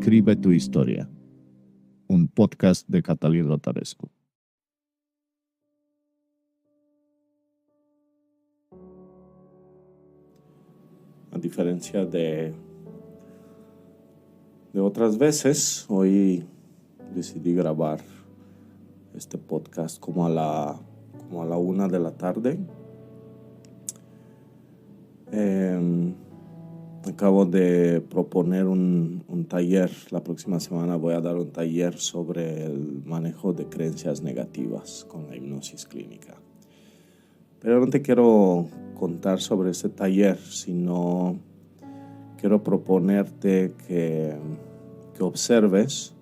Escribe tu historia, un podcast de Catalina Rotarescu. A diferencia de otras veces, hoy decidí grabar este podcast como a la 1 de la tarde. Acabo de proponer un taller. La próxima semana voy a dar un taller sobre el manejo de creencias negativas con la hipnosis clínica. Pero no te quiero contar sobre este taller, sino quiero proponerte que observes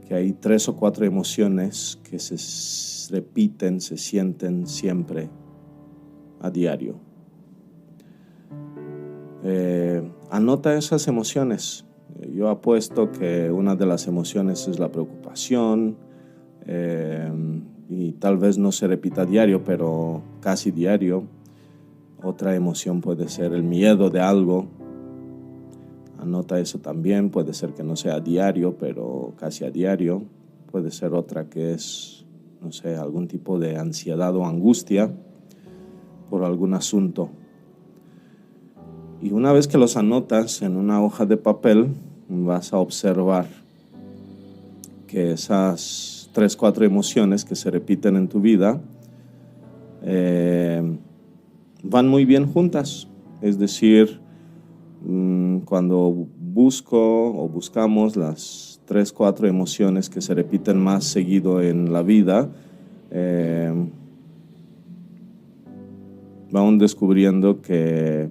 que hay 3 o 4 emociones que se repiten, se sienten siempre a diario. Anota esas emociones. Yo apuesto que una de las emociones es la preocupación, y tal vez no se repita a diario, pero casi diario. Otra emoción puede ser el miedo de algo. Anota eso también. Puede ser que no sea a diario, pero casi a diario. Puede ser otra que es, no sé, algún tipo de ansiedad o angustia por algún asunto. Y una vez que los anotas en una hoja de papel, vas a observar que esas 3 o 4 emociones que se repiten en tu vida van muy bien juntas. Es decir, cuando buscamos las 3 o 4 emociones que se repiten más seguido en la vida, vamos descubriendo que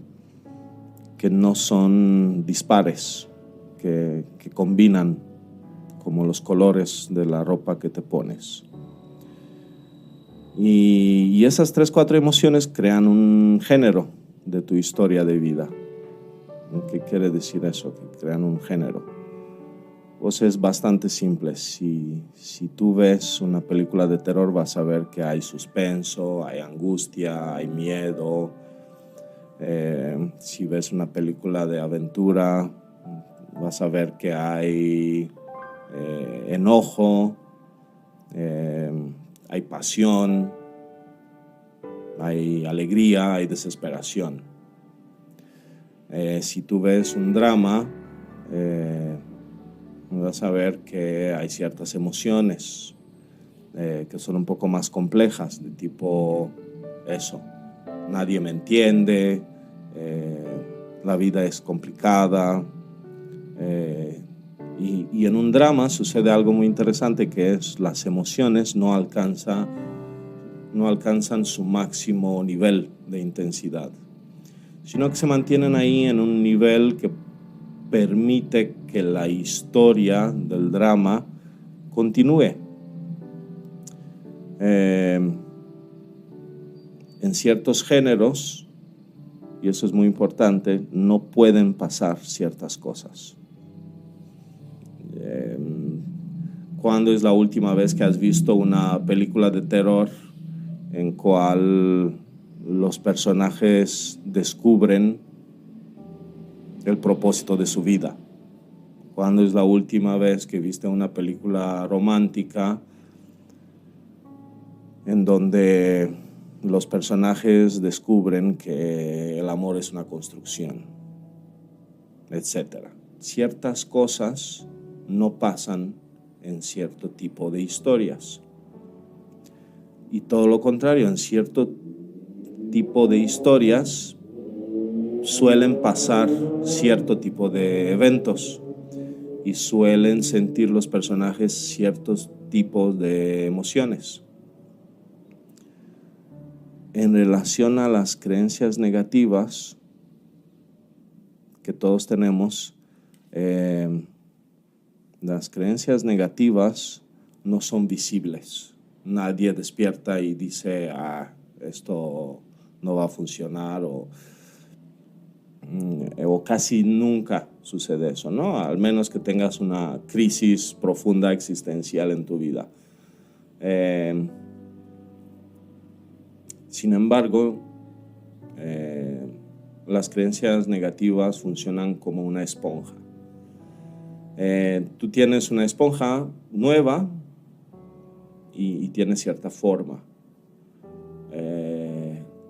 no son dispares, que combinan como los colores de la ropa que te pones. Y esas 3 o 4 emociones crean un género de tu historia de vida. ¿Qué quiere decir eso? Que crean un género. Pues es bastante simple. Si tú ves una película de terror, vas a ver que hay suspenso, hay angustia, hay miedo. Si ves una película de aventura, vas a ver que hay enojo, hay pasión, hay alegría, hay desesperación. Si tú ves un drama, vas a ver que hay ciertas emociones que son un poco más complejas, de tipo eso. Nadie me entiende, la vida es complicada. Y en un drama sucede algo muy interesante, que es las emociones no alcanzan su máximo nivel de intensidad, sino que se mantienen ahí en un nivel que permite que la historia del drama continúe. En ciertos géneros, y eso es muy importante, no pueden pasar ciertas cosas. ¿Cuándo es la última vez que has visto una película de terror en cual los personajes descubren el propósito de su vida? ¿Cuándo es la última vez que viste una película romántica en donde los personajes descubren que el amor es una construcción, etcétera? Ciertas cosas no pasan en cierto tipo de historias. Y todo lo contrario, en cierto tipo de historias suelen pasar cierto tipo de eventos y suelen sentir los personajes ciertos tipos de emociones. En relación a las creencias negativas que todos tenemos, las creencias negativas no son visibles. Nadie despierta y dice, esto no va a funcionar, o casi nunca sucede eso, ¿no? Al menos que tengas una crisis profunda existencial en tu vida. Sin embargo, las creencias negativas funcionan como una esponja. Tú tienes una esponja nueva y tiene cierta forma.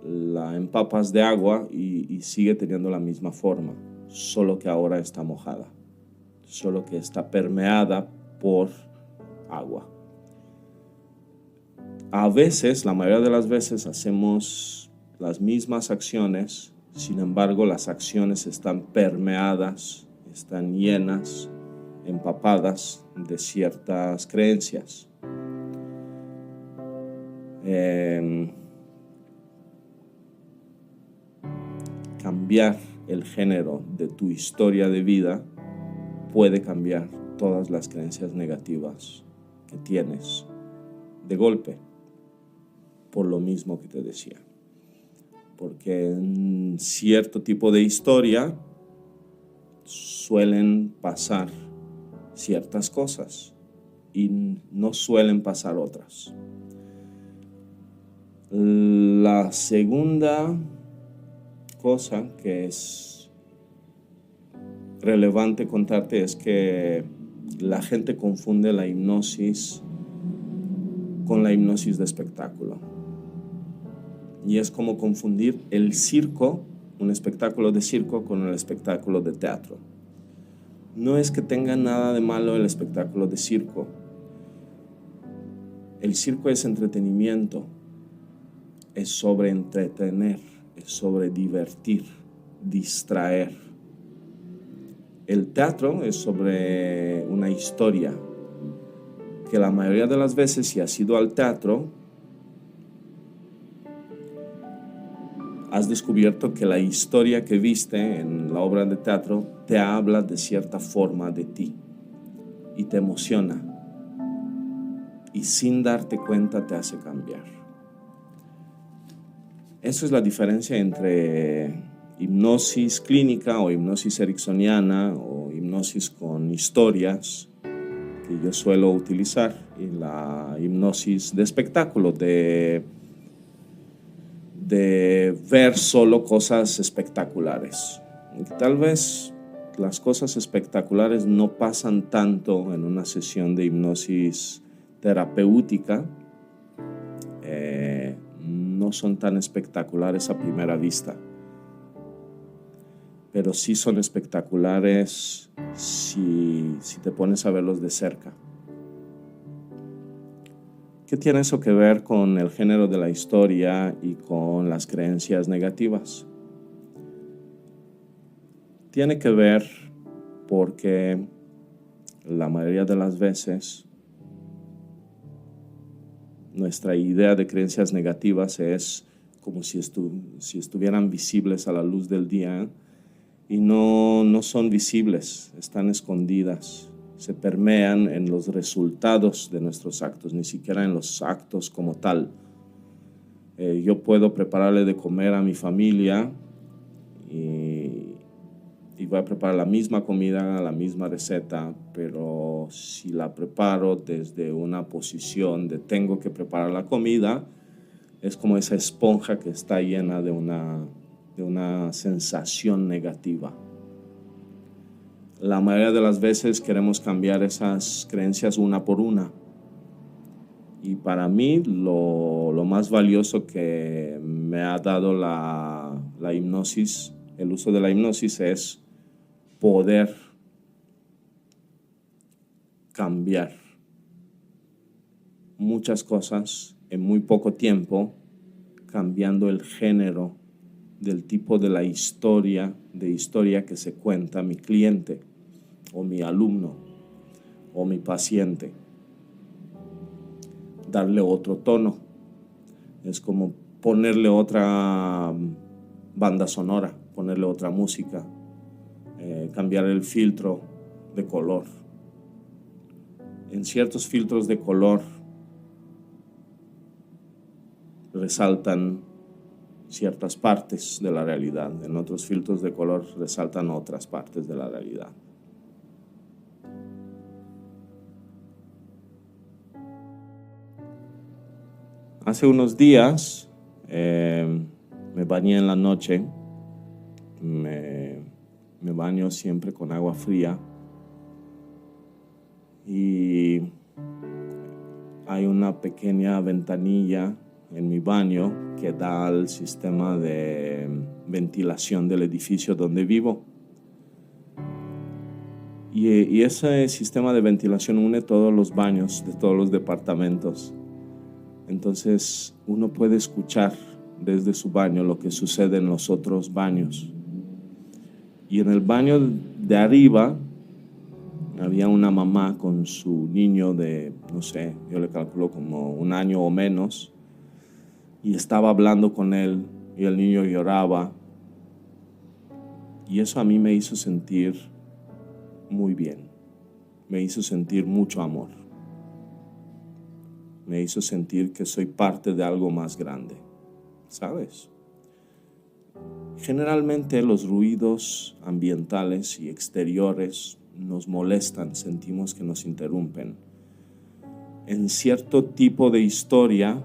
La empapas de agua y sigue teniendo la misma forma, solo que ahora está mojada, solo que está permeada por agua. A veces, la mayoría de las veces, hacemos las mismas acciones, sin embargo, las acciones están permeadas, están llenas, empapadas de ciertas creencias. Cambiar el género de tu historia de vida puede cambiar todas las creencias negativas que tienes de golpe, por lo mismo que te decía. Porque en cierto tipo de historia suelen pasar ciertas cosas y no suelen pasar otras. La segunda cosa que es relevante contarte es que la gente confunde la hipnosis con la hipnosis de espectáculo. Y es como confundir el circo, un espectáculo de circo, con el espectáculo de teatro. No es que tenga nada de malo el espectáculo de circo. El circo es entretenimiento, es sobre entretener, es sobre divertir, distraer. El teatro es sobre una historia, que la mayoría de las veces, si has ido al teatro, has descubierto que la historia que viste en la obra de teatro te habla de cierta forma de ti y te emociona y sin darte cuenta te hace cambiar. Eso es la diferencia entre hipnosis clínica o hipnosis ericksoniana o hipnosis con historias que yo suelo utilizar y la hipnosis de espectáculo, de ver solo cosas espectaculares. Tal vez las cosas espectaculares no pasan tanto en una sesión de hipnosis terapéutica, no son tan espectaculares a primera vista, pero sí son espectaculares si te pones a verlos de cerca. ¿Qué tiene eso que ver con el género de la historia y con las creencias negativas? Tiene que ver porque la mayoría de las veces nuestra idea de creencias negativas es como si estuvieran visibles a la luz del día y no son visibles, están escondidas. Se permean en los resultados de nuestros actos, ni siquiera en los actos como tal. Yo puedo prepararle de comer a mi familia y voy a preparar la misma comida, la misma receta, pero si la preparo desde una posición de tengo que preparar la comida, es como esa esponja que está llena de una sensación negativa. La mayoría de las veces queremos cambiar esas creencias una por una. Y para mí lo más valioso que me ha dado la hipnosis, el uso de la hipnosis, es poder cambiar muchas cosas en muy poco tiempo, cambiando el género del tipo de la historia que se cuenta mi cliente o mi alumno o mi paciente. Darle otro tono. Es como ponerle otra banda sonora, ponerle otra música, cambiar el filtro de color. En ciertos filtros de color resaltan ciertas partes de la realidad, en otros filtros de color resaltan otras partes de la realidad. Hace unos días me bañé en la noche, me baño siempre con agua fría y hay una pequeña ventanilla en mi baño que da al sistema de ventilación del edificio donde vivo. Y ese sistema de ventilación une todos los baños de todos los departamentos. Entonces uno puede escuchar desde su baño lo que sucede en los otros baños. Y en el baño de arriba había una mamá con su niño de, no sé, yo le calculo como 1 año o menos, y estaba hablando con él y el niño lloraba. Y eso a mí me hizo sentir muy bien, me hizo sentir mucho amor, me hizo sentir que soy parte de algo más grande, ¿sabes? Generalmente los ruidos ambientales y exteriores nos molestan, sentimos que nos interrumpen. En cierto tipo de historia,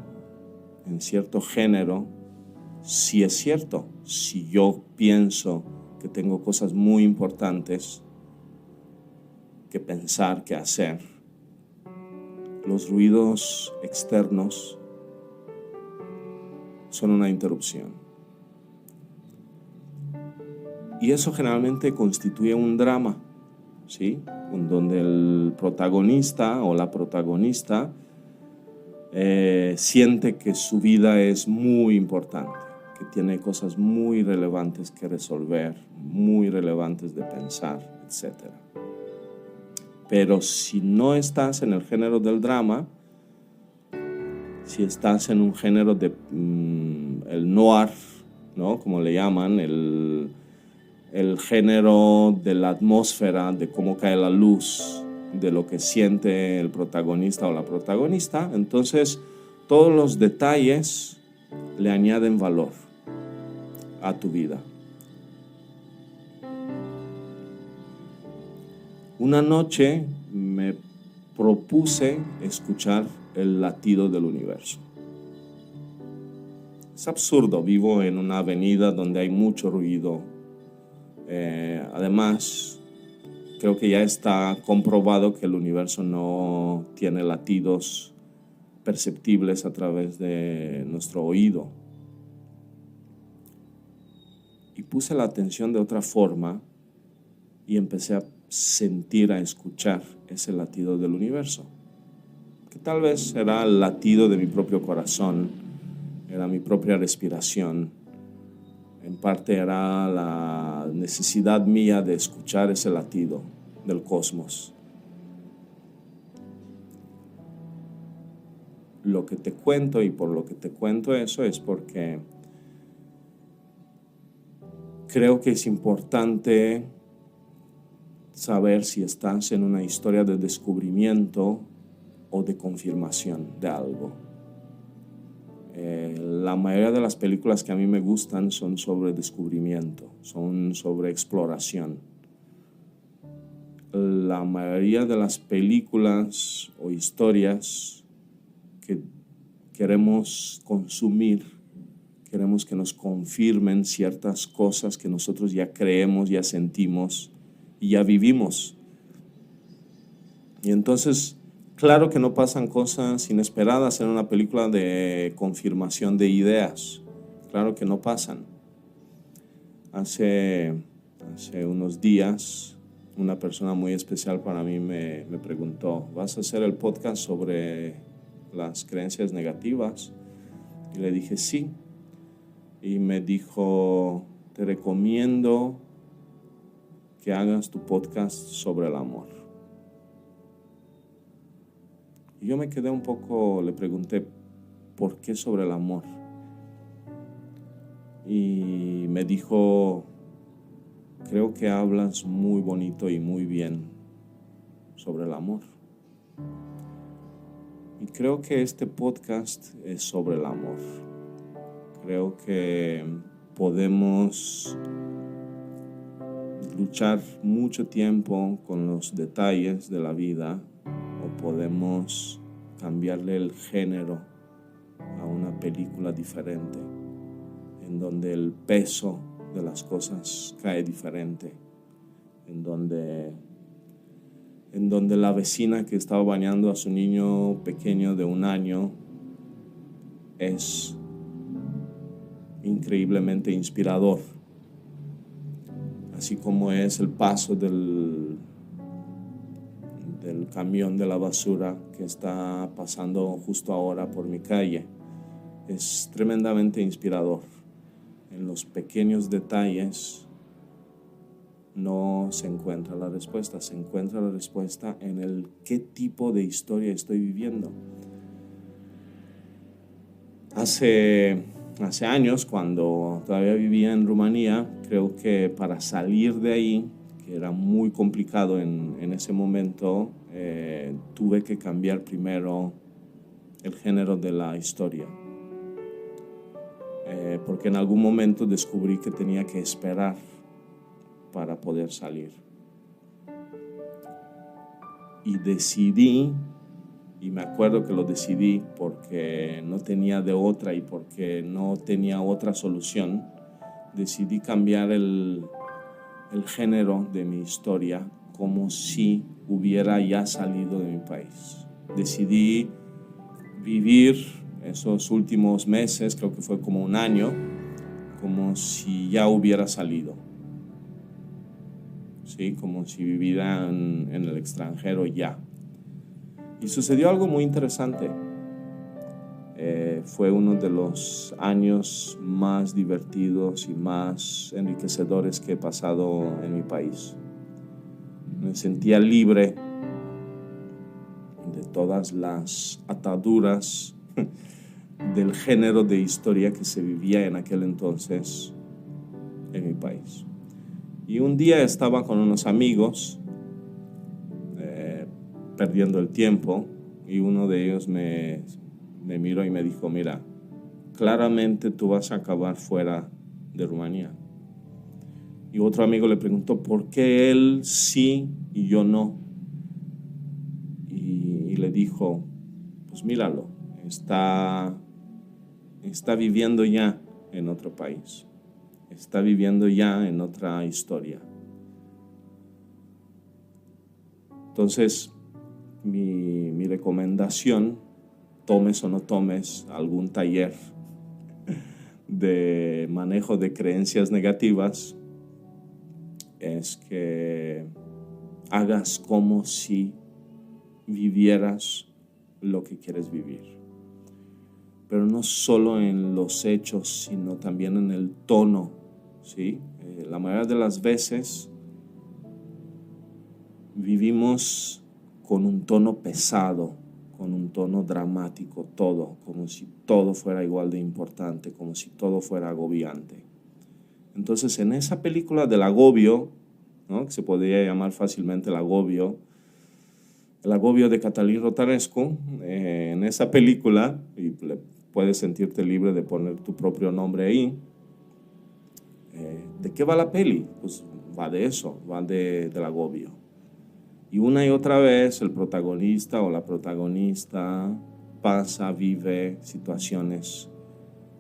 en cierto género, sí es cierto. Si yo pienso que tengo cosas muy importantes que pensar, que hacer, los ruidos externos son una interrupción. Y eso generalmente constituye un drama, ¿sí? Donde el protagonista o la protagonista siente que su vida es muy importante, que tiene cosas muy relevantes que resolver, muy relevantes de pensar, etc. Pero si no estás en el género del drama, si estás en un género de el noir, ¿no? Como le llaman, el género de la atmósfera, de cómo cae la luz, de lo que siente el protagonista o la protagonista, entonces todos los detalles le añaden valor a tu vida. Una noche me propuse escuchar el latido del universo. Es absurdo, vivo en una avenida donde hay mucho ruido. Además, creo que ya está comprobado que el universo no tiene latidos perceptibles a través de nuestro oído. Y puse la atención de otra forma y empecé a sentir, a escuchar ese latido del universo, que tal vez era el latido de mi propio corazón, era mi propia respiración. En parte era la necesidad mía de escuchar ese latido del cosmos. Lo que te cuento y por lo que te cuento eso es porque creo que es importante saber si estás en una historia de descubrimiento o de confirmación de algo. La mayoría de las películas que a mí me gustan son sobre descubrimiento, son sobre exploración. La mayoría de las películas o historias que queremos consumir, queremos que nos confirmen ciertas cosas que nosotros ya creemos, ya sentimos y ya vivimos. Y entonces, claro que no pasan cosas inesperadas en una película de confirmación de ideas. Claro que no pasan. Hace unos días, una persona muy especial para mí me preguntó, ¿vas a hacer el podcast sobre las creencias negativas? Y le dije sí. Y me dijo, te recomiendo que hagas tu podcast sobre el amor. Y yo me quedé un poco, le pregunté, ¿por qué sobre el amor? Y me dijo, creo que hablas muy bonito y muy bien sobre el amor. Y creo que este podcast es sobre el amor. Creo que podemos luchar mucho tiempo con los detalles de la vida o podemos cambiarle el género a una película diferente en donde el peso de las cosas cae diferente, en donde en donde la vecina que estaba bañando a su niño pequeño de 1 año es increíblemente inspirador, así como es el paso del camión de la basura que está pasando justo ahora por mi calle. Es tremendamente inspirador. En los pequeños detalles no se encuentra la respuesta, se encuentra la respuesta en el qué tipo de historia estoy viviendo. Hace años, cuando todavía vivía en Rumanía, creo que para salir de ahí, que era muy complicado en ese momento, tuve que cambiar primero el género de la historia. Porque en algún momento descubrí que tenía que esperar para poder salir. Y decidí, y me acuerdo que lo decidí porque no tenía de otra y porque no tenía otra solución, decidí cambiar el género de mi historia como si hubiera ya salido de mi país. Decidí vivir esos últimos meses, creo que fue como 1 año, como si ya hubiera salido. ¿Sí? Como si viviera en el extranjero ya. Y sucedió algo muy interesante. Fue uno de los años más divertidos y más enriquecedores que he pasado en mi país. Me sentía libre de todas las ataduras del género de historia que se vivía en aquel entonces en mi país. Y un día estaba con unos amigos perdiendo el tiempo, y uno de ellos me miró y me dijo: mira, claramente tú vas a acabar fuera de Rumanía. Y otro amigo le preguntó por qué él sí y yo no. Y le dijo: pues míralo, está viviendo ya en otro país, está viviendo ya en otra historia. Entonces, mi recomendación, tomes o no tomes algún taller de manejo de creencias negativas, es que hagas como si vivieras lo que quieres vivir. Pero no solo en los hechos, sino también en el tono, ¿sí? La mayoría de las veces vivimos con un tono pesado, con un tono dramático, todo, como si todo fuera igual de importante, como si todo fuera agobiante. Entonces, en esa película del agobio, ¿no?, que se podría llamar fácilmente el agobio de Cătălin Rotarescu, en esa película, y puedes sentirte libre de poner tu propio nombre ahí, ¿de qué va la peli? Pues va de eso, va del agobio. Y una y otra vez el protagonista o la protagonista vive situaciones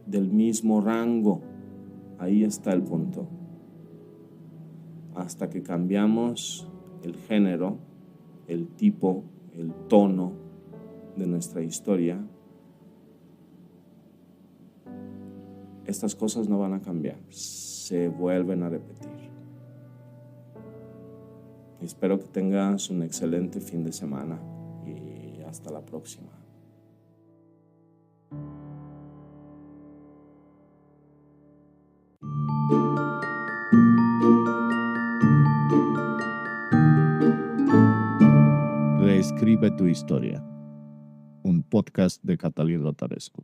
del mismo rango. Ahí está el punto. Hasta que cambiamos el género, el tipo, el tono de nuestra historia, estas cosas no van a cambiar, se vuelven a repetir. Espero que tengas un excelente fin de semana y hasta la próxima. Reescribe tu historia. Un podcast de Cătălin Rotarescu.